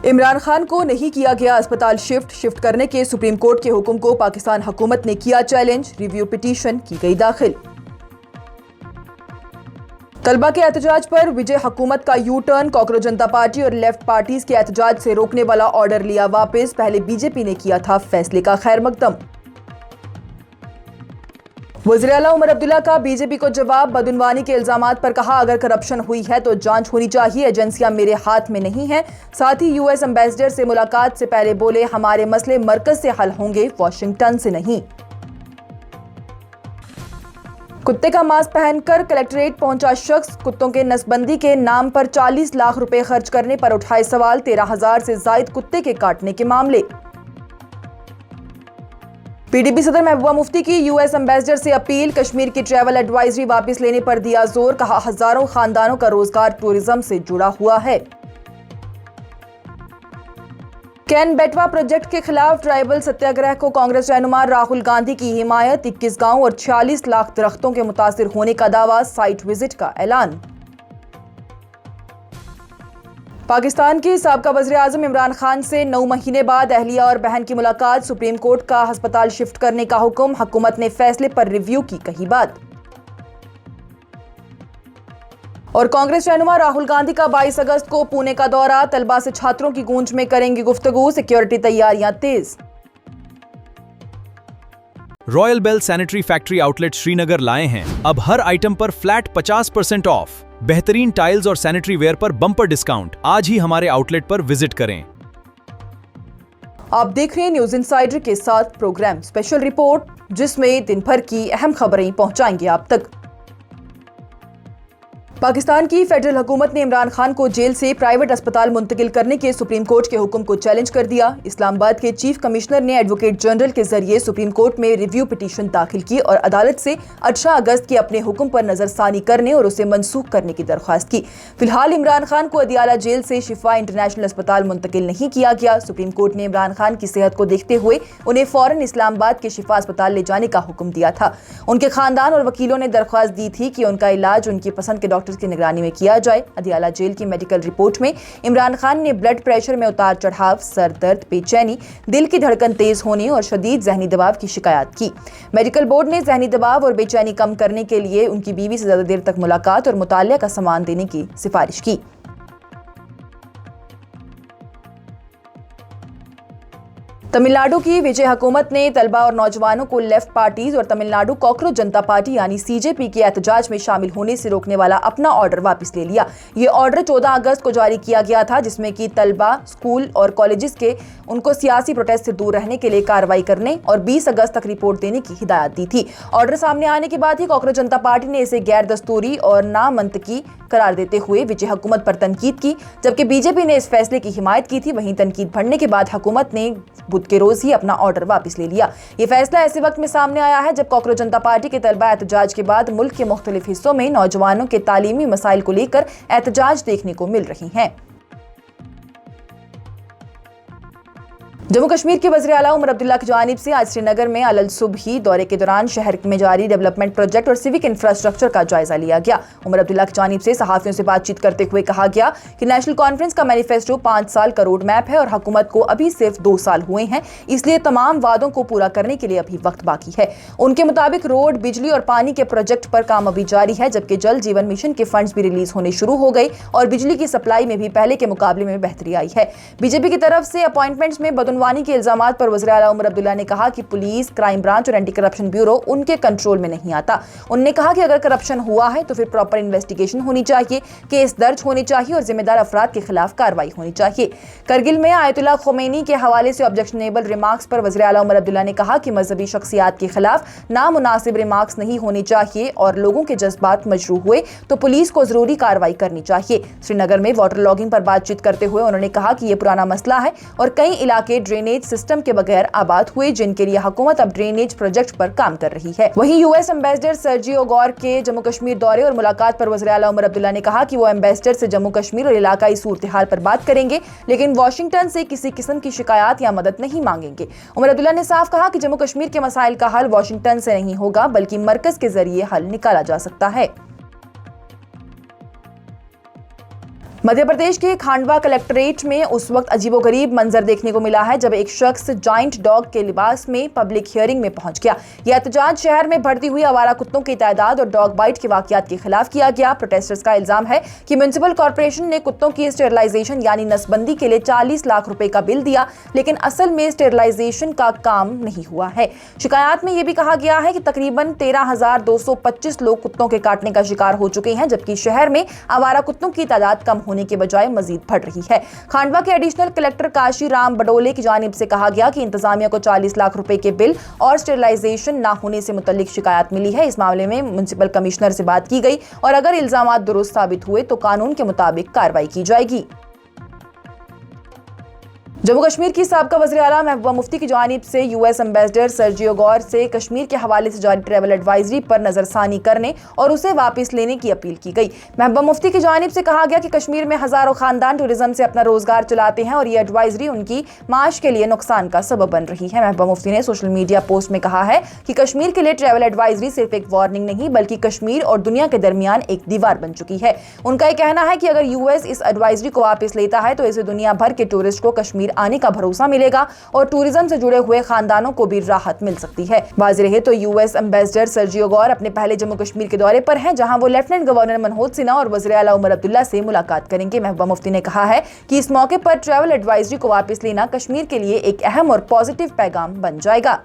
इमरान खान को नहीं किया गया अस्पताल शिफ्ट करने के सुप्रीम कोर्ट के हुक्म को पाकिस्तान हुकूमत ने किया चैलेंज, रिव्यू पिटीशन की गई दाखिल। तलबा के एहतजाज पर विजय हुकूमत का यू टर्न, कॉकरोच जनता पार्टी और लेफ्ट पार्टीज के एहतजाज से रोकने वाला ऑर्डर लिया वापस, पहले बीजेपी ने किया था फैसले का खैर मकदम। वज़ीर आला उमर अब्दुल्ला का बीजेपी को जवाब, बदउनवानी के इल्जामात पर कहा अगर करप्शन हुई है तो जांच होनी चाहिए, एजेंसियां मेरे हाथ में नहीं हैं। साथ ही यूएस एम्बेसडर से मुलाकात से पहले बोले हमारे मसले मरकज से हल होंगे, वॉशिंगटन से नहीं। कुत्ते का मांस पहनकर कलेक्ट्रेट पहुंचा शख्स, कुत्तों के नसबंदी के नाम पर 40 लाख रुपए खर्च करने पर उठाए सवाल, 13,000 से जायद कुत्ते के काटने के मामले। पीडीपी सदर महबूबा मुफ्ती की यूएस एम्बेसडर से अपील, कश्मीर की ट्रैवल एडवाइजरी वापस लेने पर दिया जोर, कहा हजारों खानदानों का रोजगार टूरिज्म से जुड़ा हुआ है। कैन बेटवा प्रोजेक्ट के खिलाफ ट्राइबल सत्याग्रह को कांग्रेस रहनुमा राहुल गांधी की हिमायत, 21 गांव और 46 लाख दरख्तों के मुतासिर होने का दावा, साइट विजिट का ऐलान। पाकिस्तान के साबका वज़ीर आज़म इमरान खान से 9 महीने बाद अहलिया और बहन की मुलाकात, सुप्रीम कोर्ट का अस्पताल शिफ्ट करने का हुक्म, हुकूमत ने फैसले पर रिव्यू की कही बात। और कांग्रेस रहनुमा राहुल गांधी का 22 अगस्त को पुणे का दौरा, तलबा से छात्रों की गूंज में करेंगी गुफ्तगू, सिक्योरिटी तैयारियां तेज। Royal bell sanitary factory outlet Srinagar लाए हैं अब हर आइटम पर फ्लैट 50% ऑफ, बेहतरीन टाइल्स और सैनिटरी वेयर पर बम्पर डिस्काउंट। आज ही हमारे आउटलेट पर विजिट करें। आप देख रहे हैं न्यूज इनसाइडर के साथ प्रोग्राम स्पेशल रिपोर्ट, जिसमें दिन भर की अहम खबरें पहुंचाएंगे आप तक। पाकिस्तान की फेडरल हुकूमत ने इमरान खान को जेल से प्राइवेट अस्पताल मुंतकिल करने के सुप्रीम कोर्ट के हुक्म को चैलेंज कर दिया। इस्लामाबाद के चीफ कमिश्नर ने एडवोकेट जनरल के जरिए सुप्रीम कोर्ट में रिव्यू पिटीशन दाखिल की और अदालत से 18 अगस्त के अपने हुक्म पर नजरसानी करने और उसे मनसूख करने की दरख्वास्त की। फिलहाल इमरान खान को अदियाला जेल से शिफा इंटरनेशनल अस्पताल मुंतकिल नहीं किया गया। सुप्रीम कोर्ट ने इमरान खान की सेहत को देखते हुए उन्हें फौरन इस्लामाबाद के शिफा अस्पताल ले जाने का हुक्म दिया था। उनके खानदान और वकीलों ने दरख्वास्त दी थी कि उनका इलाज उनकी पसंद के डॉक्टर की निगरानी में किया जाए। अदियाला जेल की मेडिकल रिपोर्ट में इमरान खान ने ब्लड प्रेशर में उतार चढ़ाव, सर दर्द, बेचैनी, दिल की धड़कन तेज होने और शदीद जहनी दबाव की शिकायत की। मेडिकल बोर्ड ने जहनी दबाव और बेचैनी कम करने के लिए उनकी बीवी से ज्यादा देर तक मुलाकात और मुतालिया का सामान देने की सिफारिश की। तमिलनाडु की विजय हुकूमत ने तलबा और नौजवानों को लेफ्ट पार्टीज और तमिलनाडु कॉकरोच जनता पार्टी यानी सीजेपी के एहतजाज में शामिल होने से रोकने वाला अपना ऑर्डर वापस ले लिया। ये ऑर्डर 14 अगस्त को जारी किया गया था, जिसमें कि तलबा, स्कूल और कॉलेजेस के उनको सियासी प्रोटेस्ट से दूर रहने के लिए कार्रवाई करने और 20 अगस्त तक रिपोर्ट देने की हिदायत दी थी। ऑर्डर सामने आने के बाद ही कॉकरोच जनता पार्टी ने इसे गैर दस्तूरी और नामंतकी करार देते हुए विजय हुकूमत पर तनकीद की, जबकि बीजेपी ने इस फैसले की हिमायत की थी। वहीं तनकीद बढ़ने के बाद हुकूमत ने बुध के रोज ही अपना ऑर्डर वापस ले लिया। ये फैसला ऐसे वक्त में सामने आया है जब कॉकरोच जनता पार्टी के तलबा एहतजाज के बाद मुल्क के मुख्तलिफ हिस्सों में नौजवानों के तालीमी मसाइल को लेकर एहतजाज देखने को मिल रही हैं। जम्मू कश्मीर के वज़ीर आला उमर अब्दुल्ला की जानिब से आज श्रीनगर में अलल सुबही दौरे के दौरान शहर में जारी डेवलपमेंट प्रोजेक्ट और सिविक इंफ्रास्ट्रक्चर का जायजा लिया गया। उमर अब्दुल्ला की जानिब से सहाफियों से बातचीत करते हुए कहा गया कि नेशनल कॉन्फ्रेंस का मैनिफेस्टो 5 साल का रोड मैप है और हुकूमत को अभी सिर्फ 2 साल हुए हैं, इसलिए तमाम वादों को पूरा करने के लिए अभी वक्त बाकी है। उनके मुताबिक रोड, बिजली और पानी के प्रोजेक्ट पर काम अभी जारी है, जबकि जल जीवन मिशन के फंड्स भी रिलीज होने शुरू हो गए और बिजली की सप्लाई में भी पहले के मुकाबले में बेहतरी आई है। बीजेपी की तरफ से अपॉइंटमेंट्स में बदउनवानी के इल्जामात पर वज़ीर आला उमर अब्दुल्ला ने कहा कि पुलिस, क्राइम ब्रांच और एंटी करप्शन ब्यूरो उनके कंट्रोल में नहीं आता। उन्होंने कहा कि अगर करप्शन हुआ है तो फिर प्रॉपर इन्वेस्टिगेशन होनी चाहिए, केस दर्ज होने चाहिए और जिम्मेदार अफराद के खिलाफ कार्रवाई होनी चाहिए। करगिल में आयतुल्लाह खोमेनी के हवाले से ऑब्जेक्शनेबल रिमार्क्स पर वज़ीर आला उमर अब्दुल्ला ने कहा कि मजहबी शख्सियात के खिलाफ नामुनासिब रिमार्क्स नहीं होने चाहिए और लोगों के जज्बात मजरूह हुए तो पुलिस को जरूरी कार्रवाई करनी चाहिए। श्रीनगर में वाटर लॉगिंग पर बातचीत करते हुए उन्होंने कहा कि यह पुराना मसला है और कई इलाके ड्रेनेज सिस्टम के बगैर आबाद हुए, जिनके लिए हुकूमत अब ड्रेनेज प्रोजेक्ट पर काम कर रही है। वहीं यूएस एम्बेसडर सर्जियो गौर के जम्मू कश्मीर दौरे और मुलाकात पर वज़ीर आला उमर अब्दुल्ला ने कहा कि वो एम्बेसडर से जम्मू कश्मीर और इलाकाई सूरत हाल पर बात करेंगे, लेकिन वाशिंगटन से किसी किस्म की शिकायत या मदद नहीं मांगेंगे। उमर अब्दुल्ला ने साफ कहा कि जम्मू कश्मीर के मसाइल का हल वाशिंगटन से नहीं होगा, बल्कि मरकज के जरिए हल निकाला जा सकता है। मध्य प्रदेश के खांडवा कलेक्ट्रेट में उस वक्त अजीबोगरीब मंजर देखने को मिला है जब एक शख्स जाइंट डॉग के लिबास में पब्लिक हियरिंग में पहुंच गया। यह एहतजाज शहर में बढ़ती हुई आवारा कुत्तों की तादाद और डॉग बाइट के वाकयात के खिलाफ किया गया। प्रोटेस्टर्स का इल्जाम है कि म्युनिसिपल कॉर्पोरेशन ने कुत्तों की स्टेरिलाइजेशन यानी नसबंदी के लिए 40 लाख रुपए का बिल दिया, लेकिन असल में स्टेरिलाइजेशन का काम नहीं हुआ है। शिकायत में यह भी कहा गया है कि तकरीबन 13,225 लोग कुत्तों के काटने का शिकार हो चुके हैं, जबकि शहर में आवारा कुत्तों की तादाद कम होने के बजाय मजीद बढ़ रही है। खांडवा के एडिशनल कलेक्टर काशी राम बडोले की जानिब से कहा गया कि इंतजामिया को 40 लाख रुपए के बिल और स्टेरिलाइजेशन न होने से मुतल्लिक शिकायत मिली है। इस मामले में म्युनिसिपल कमिश्नर से बात की गई और अगर इल्जामात दुरुस्त साबित हुए तो कानून के मुताबिक कार्रवाई की जाएगी। जम्मू कश्मीर की साबका वज़ीर आला महबूबा मुफ्ती की जानिब से यूएस एम्बेसडर सर्जियो गौर से कश्मीर के हवाले से जारी ट्रैवल एडवाइजरी पर नजरसानी करने और उसे वापस लेने की अपील की गई। महबूबा मुफ्ती की जानिब से कहा गया कि कश्मीर में हजारों खानदान टूरिज्म से अपना रोजगार चलाते हैं और ये एडवाइजरी उनकी माश के लिए नुकसान का सबब बन रही है। महबूबा मुफ्ती ने सोशल मीडिया पोस्ट में कहा है कि कश्मीर के लिए ट्रैवल एडवाइजरी सिर्फ एक वार्निंग नहीं बल्कि कश्मीर और दुनिया के दरमियान एक दीवार बन चुकी है। उनका यह कहना है कि अगर यूएस इस एडवाइजरी को वापस लेता है तो इससे दुनिया भर के टूरिस्ट को कश्मीर आने का भरोसा मिलेगा और टूरिज्म से जुड़े हुए खानदानों को भी राहत मिल सकती है। वाज़ेह रहे तो यूएस एम्बेसडर सर्जियो गौर अपने पहले जम्मू कश्मीर के दौरे पर हैं, जहां वो लेफ्टिनेंट गवर्नर मनोज सिन्हा और वज़ीर आला उमर अब्दुल्ला से मुलाकात करेंगे। महबूबा मुफ्ती ने कहा है कि इस मौके पर ट्रैवल एडवाइजरी को वापस लेना कश्मीर के लिए एक अहम और पॉजिटिव पैगाम बन जाएगा।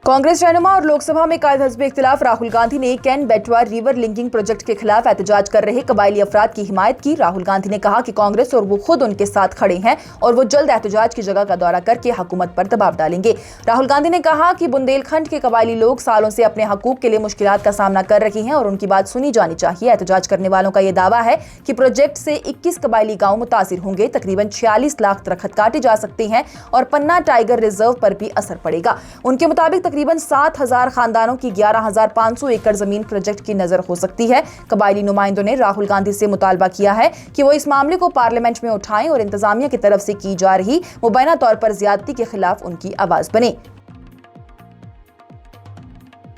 कांग्रेस रहनुमा और लोकसभा में कायद हज़्ब इख्तिलाफ राहुल गांधी ने कैन बेटवा रिवर लिंकिंग प्रोजेक्ट के खिलाफ एहतजाज कर रहे कबायली अफराद की हिमायत की। राहुल गांधी ने कहा कि कांग्रेस और वो खुद उनके साथ खड़े हैं और वो जल्द एहतजाज की जगह का दौरा करके हुकूमत पर दबाव डालेंगे। राहुल गांधी ने कहा कि बुंदेलखंड के कबायली लोग सालों से अपने हकूक के लिए मुश्किलात का सामना कर रही हैं और उनकी बात सुनी जानी चाहिए। एहतजाज करने वालों का यह दावा है कि प्रोजेक्ट से 21 कबायली गाँव मुतासिर होंगे, तकरीबन 46 लाख दरख्त काटे जा सकते हैं और पन्ना टाइगर रिजर्व पर भी असर पड़ेगा। उनके मुताबिक तकरीबन 7,000 खानदानों की 11,500 एकड़ जमीन प्रोजेक्ट की नजर हो सकती है। कबायली नुमाइंदों ने राहुल गांधी से मुतालबा किया है कि वो इस मामले को पार्लियामेंट में उठाएं और इंतजामिया की तरफ से की जा रही मुबैना तौर पर ज्यादती के खिलाफ उनकी आवाज बने।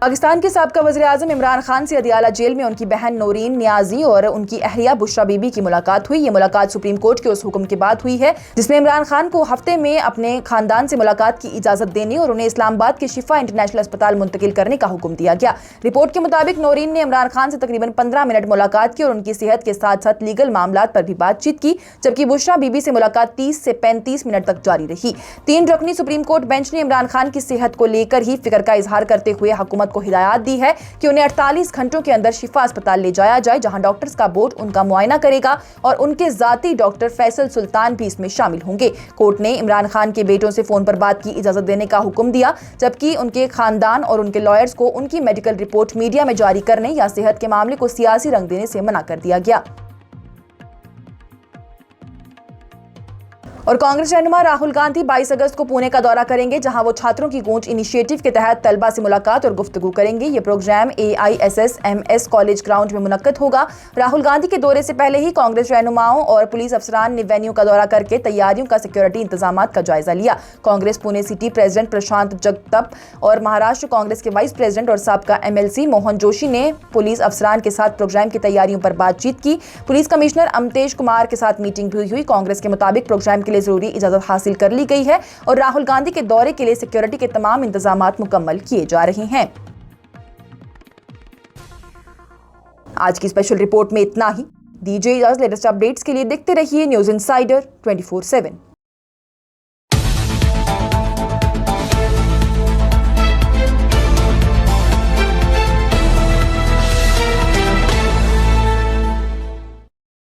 पाकिस्तान के साबका वज़ीर आज़म इमरान खान से अदियाला जेल में उनकी बहन नौरीन नियाजी और उनकी अहलिया बुशरा बीबी की मुलाकात हुई। ये मुलाकात सुप्रीम कोर्ट के उस हुक्म के बाद हुई है जिसमें इमरान खान को हफ्ते में अपने खानदान से मुलाकात की इजाजत देने और उन्हें इस्लामाबाद के शिफा इंटरनेशनल अस्पताल मुंतकिल करने का हुक्म दिया गया। रिपोर्ट के मुताबिक नौरीन ने इमरान खान से तकरीबन 15 मिनट मुलाकात की और उनकी सेहत के साथ साथ लीगल मामलात पर भी बातचीत की, जबकि बुशरा बीबी से मुलाकात 30 से 35 मिनट तक जारी रही। 3 रुकनी सुप्रीम कोर्ट बेंच ने इमरान खान की सेहत को लेकर ही फिक्र का इजहार करते हुए हुकूमत को हिदायत दी है कि उन्हें 48 घंटों के अंदर शिफा अस्पताल ले जाया जाए, जहां डॉक्टर्स का बोर्ड उनका मुआयना करेगा और उनके जाती डॉक्टर फैसल सुल्तान भी इसमें शामिल होंगे। कोर्ट ने इमरान खान के बेटों से फोन पर बात की इजाजत देने का हुक्म दिया, जबकि उनके खानदान और उनके लॉयर्स को उनकी मेडिकल रिपोर्ट मीडिया में जारी करने या सेहत के मामले को सियासी रंग देने से मना कर दिया गया। और कांग्रेस रहनुमा राहुल गांधी 22 अगस्त को पुणे का दौरा करेंगे, जहां वो छात्रों की गूंज इनिशिएटिव के तहत तलबा से मुलाकात और गुफ्तगू करेंगे। ये प्रोग्राम AISSMS कॉलेज ग्राउंड में मुनक्कद होगा। राहुल गांधी के दौरे से पहले ही कांग्रेस रहनुमाओं और पुलिस अफसरान ने वेन्यू का दौरा करके तैयारियों का सिक्योरिटी इंतजाम का जायजा लिया। कांग्रेस पुणे सिटी प्रेसिडेंट प्रशांत जगताप और महाराष्ट्र कांग्रेस के वाइस प्रेसिडेंट और साबका MLC मोहन जोशी ने पुलिस अफसरान के साथ प्रोग्राम की तैयारियों पर बातचीत की। पुलिस कमिश्नर अमतेश कुमार के साथ मीटिंग भी हुई। कांग्रेस के मुताबिक प्रोग्राम के लिए जरूरी इजाजत हासिल कर ली गई है और राहुल गांधी के दौरे के लिए सिक्योरिटी के तमाम इंतजामात मुकम्मल किए जा रहे हैं। आज की स्पेशल रिपोर्ट में इतना ही। दीजिए इजाजत। लेटेस्ट अपडेट्स के लिए देखते रहिए न्यूज़ इनसाइडर 24/7।